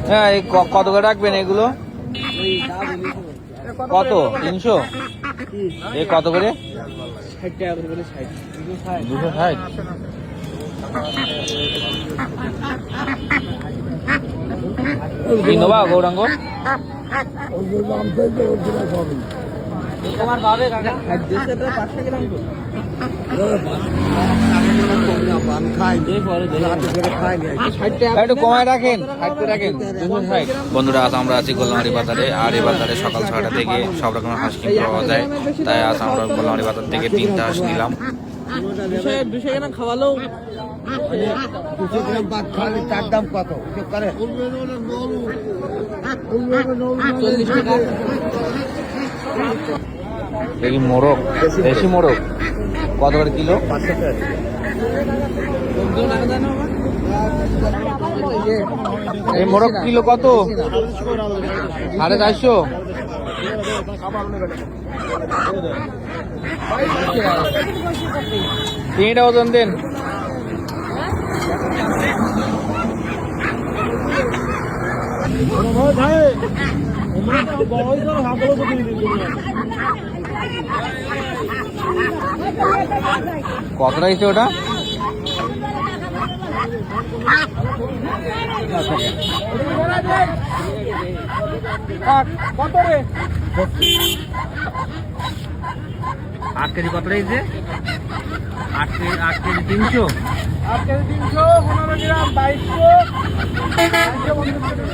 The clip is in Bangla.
হ্যাঁ, এই কত করে রাখবেন এগুলো? কত? 300? এই কত করে? 260। ইনোভা গৌরাঙ্গ একটু কমায় রাখেন, বন্ধুরা। আজ আমরা আছি গোলমারি বাজারে, আর এই বাজারে সকাল 6টা থেকে সব রকমের হাঁস কিনতে পাওয়া যায়। তাই আজ আমরা গোলমারি বাজার থেকে 3টা হাঁস নিলাম। 200 গ্রাম খাওয়ালেও 200 গ্রাম বাদ খাওয়ালে তার দাম কত? 40 টাকা। দেখি মোরগ, দেশি মোরগ কত করে কিলো? এই মোরগ কিলো কত? 450। তিনটা ওজন দেন। কত রাখছে ওটা? কত রে? 8 কেজি কত রয়েছে? 8 কেজি 300। 8 কেজি 300, 15 গ্রাম 2200।